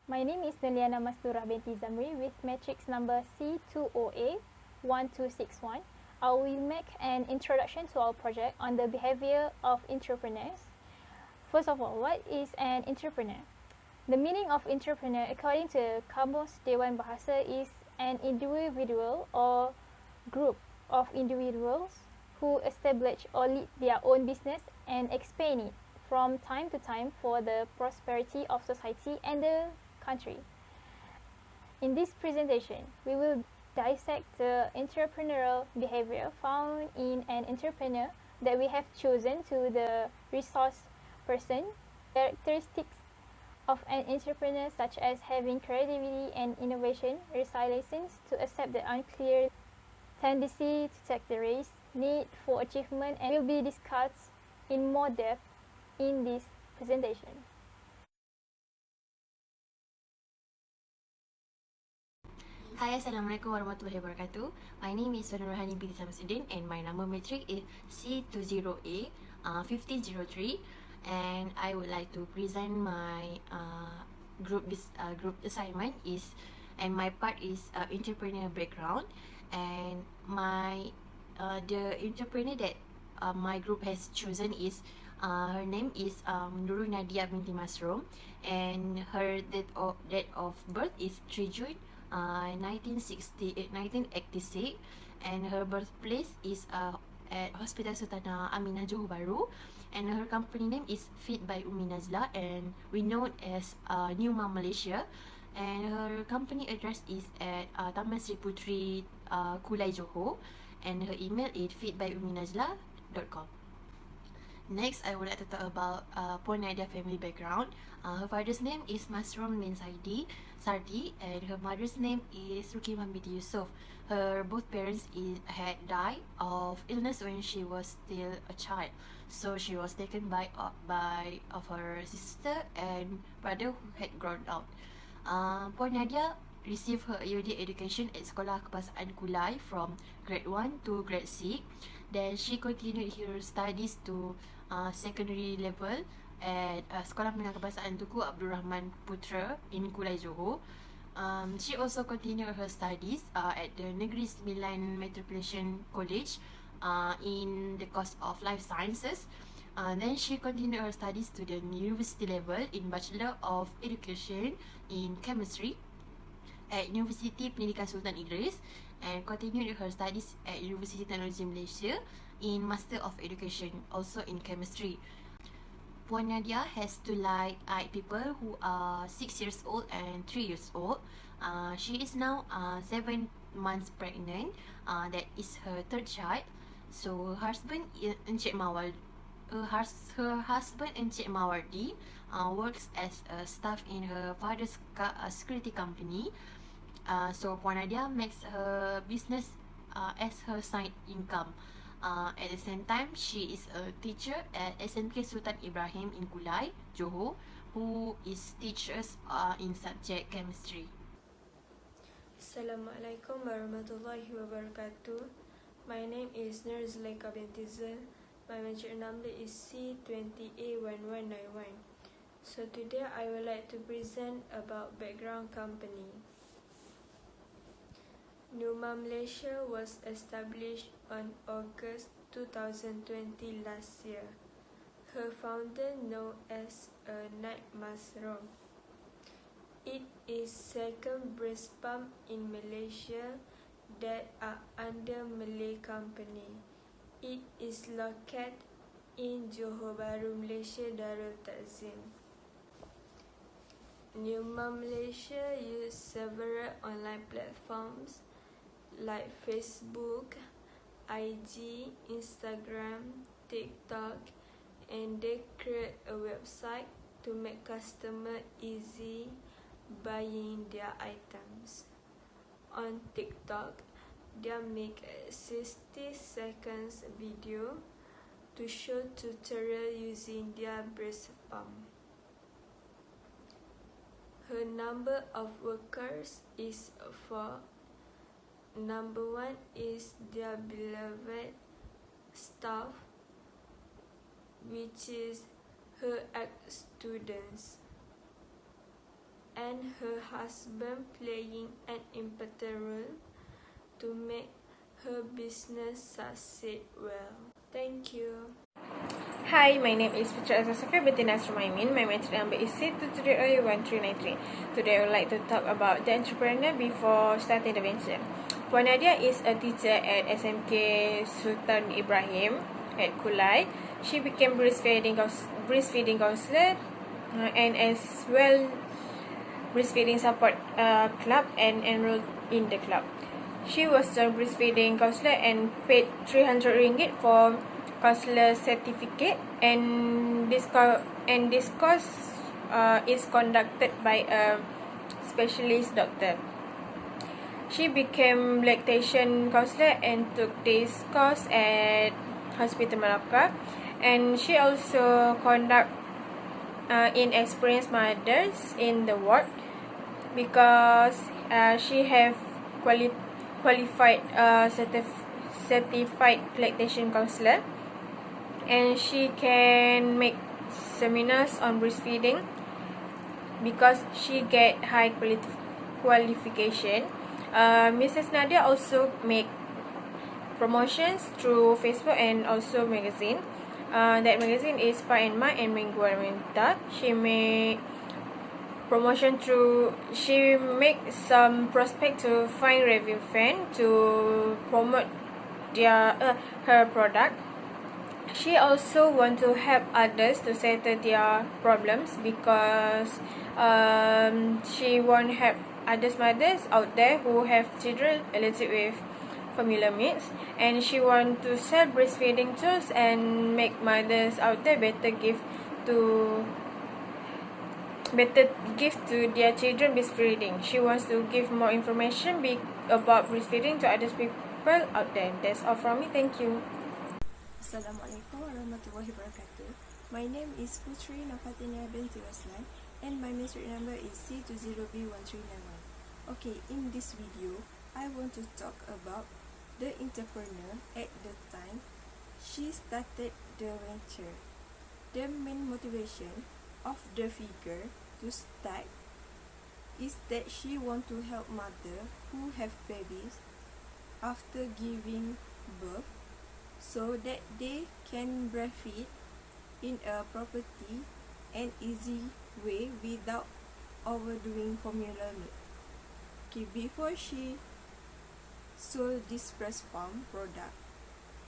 My name is Neliana Masturah binti Zamri with matrix number C20A1261. I will make an introduction to our project on the behavior of entrepreneurs. First of all, what is an entrepreneur? The meaning of entrepreneur according to Kamus Dewan Bahasa is an individual or group of individuals who establish or lead their own business and expand it from time to time for the prosperity of society and the country. In this presentation, we will dissect the entrepreneurial behavior found in an entrepreneur that we have chosen to the resource person. Characteristics of an entrepreneur such as having creativity and innovation, resilience to accept the unclear, tendency to take the risk, need for achievement, and will be discussed in more depth in this presentation. Hi, Assalamualaikum warahmatullahi wabarakatuh. My name is Nurhani binti Samsudin and my number matrix is C20A1503, and I would like to present my group assignment and my part is entrepreneur background, and the entrepreneur that my group has chosen is her name is Nurul Nadia binti Masrum, and her date of birth is 3 June 1986, and her birthplace is at Hospital Sultanah Aminah Johor Bahru, and her company name is Feed by Umi Nazla, and we know as New Mom Malaysia, and her company address is at Taman Sri Putri, Kulai Johor, and her email is feedbyuminazla.com. Next, I would like to talk about Puan Nadia family background. Her father's name is Masrum bin Sardi, and her mother's name is Rukimah binti Yusof. Her both parents had died of illness when she was still a child, so she was taken by of her sister and brother who had grown up. Puan Nadia received her UD education at Sekolah Kebangsaan Kulai from grade 1 to grade 6. Then she continued her studies to secondary level at Sekolah Menengah Kebangsaan Tunku Abdul Rahman Putra in Kulai Johor. She also continued her studies at the Negeri Sembilan Metropolitan College in the course of Life Sciences. Then she continued her studies to the university level in Bachelor of Education in Chemistry at Universiti Pendidikan Sultan Idris, and continued her studies at University Teknologi Malaysia in Master of Education, also in Chemistry. Puan Nadia has two people who are 6 years old and 3 years old. She is now 7 months pregnant. That is her third child. So her husband Encik Mawardi works as a staff in her father's security company. So Puan Nadia makes her business as her side income. At the same time, she is a teacher at SMK Sultan Ibrahim in Kulai, Johor, who is teachers in subject chemistry. Assalamualaikum warahmatullahi wabarakatuh. My name is Nur Zulaika binti Zul. My matric number is C20A1191. So today I would like to present about background company. Numa Malaysia was established on August 2020 last year. Her founder known as Naik Masrum. It is second breast pump in Malaysia that are under Malay company. It is located in Johor Bahru, Malaysia, Darul Takzim. Numa Malaysia use several online platforms like Facebook, IG, Instagram, TikTok, and they create a website to make customer easy buying their items. On TikTok, they make a 60 seconds video to show tutorial using their breast pump. Her number of workers is 4. Number 1 is their beloved staff, which is her ex-students. and her husband playing an important role to make her business succeed well. Thank you. Hi, my name is Fitra Azasafia Bettina Sumaimin. My metric number is C2301393. Today I would like to talk about the entrepreneur before starting the venture. Puan Nadia is a teacher at SMK Sultan Ibrahim at Kulai. She became breastfeeding counselor and as well breastfeeding support club and enrolled in the club. She was a breastfeeding counselor and paid RM300 for counselor certificate, and this course is conducted by a specialist doctor. She became lactation counselor and took this course at Hospital Malacca, and she also conduct inexperienced mothers in the ward because she have qualified certified lactation counselor, and she can make seminars on breastfeeding because she get high qualification. Mrs. Nadia also make promotions through Facebook and also magazine. That magazine is Pa and Ma and Minggu Armenta. She make promotion through, she make some prospect to find review fan to promote her product. She also want to help others to settle their problems because she want help others mothers out there who have children allergic with formula meats, and she want to sell breastfeeding tools and make mothers out there better give to their children breastfeeding. She wants to give more information about breastfeeding to other people out there. That's all from me. Thank you. Assalamualaikum warahmatullahi wabarakatuh. My name is Putri Nafatina binti Waslan and my metric number is C20B1391. Okay, in this video, I want to talk about the entrepreneur at the time she started the venture. The main motivation of the figure to start is that she want to help mother who have babies after giving birth, so that they can breastfeed in a property and easy way without overdoing formula milk. Okay, before she sold this breast pump product,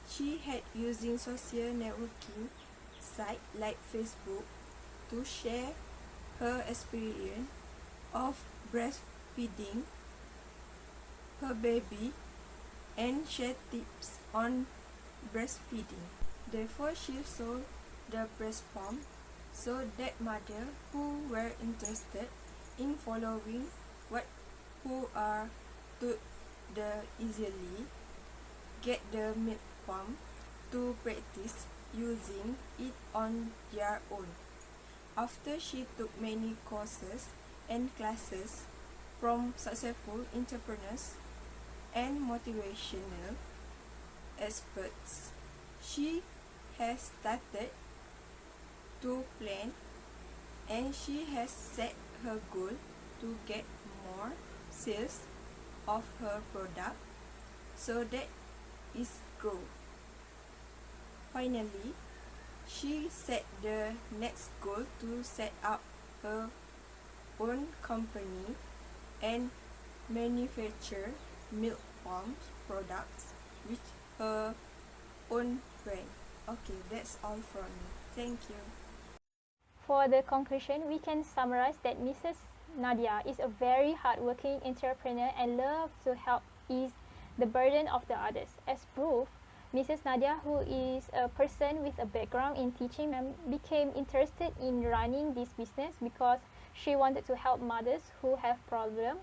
she had using social networking site like Facebook to share her experience of breastfeeding her baby and share tips on breastfeeding. Therefore, she sold the breast pump so that mother who were interested in following who are to the easily get the milk pump to practice using it on their own. After she took many courses and classes from successful entrepreneurs and motivational experts, she has started to plan, and she has set her goal to get more sales of her product so that it grow. Finally, she set the next goal to set up her own company and manufacture milk pump products with her own brand. Okay, that's all from me. Thank you. For the conclusion, we can summarize that Mrs. Nadia is a very hardworking entrepreneur and loves to help ease the burden of the others. As proof, Mrs. Nadia, who is a person with a background in teaching, became interested in running this business because she wanted to help mothers who have problems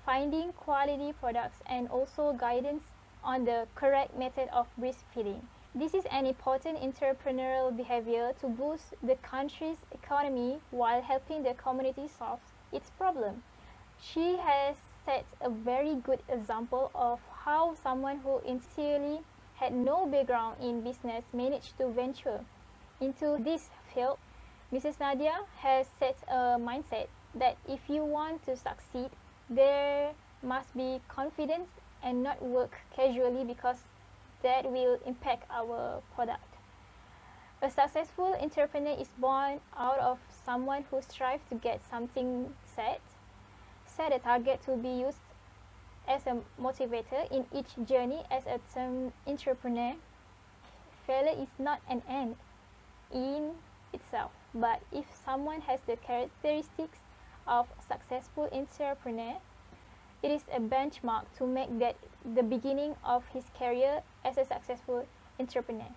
finding quality products and also guidance on the correct method of breastfeeding. This is an important entrepreneurial behavior to boost the country's economy while helping the community solve its problem. She has set a very good example of how someone who initially had no background in business managed to venture into this field. Mrs. Nadia has set a mindset that if you want to succeed, there must be confidence and not work casually, because that will impact our product. A successful entrepreneur is born out of someone who strives to get something set a target to be used as a motivator in each journey. As a term entrepreneur, failure is not an end in itself, but if someone has the characteristics of successful entrepreneur, it is a benchmark to make that the beginning of his career as a successful entrepreneur.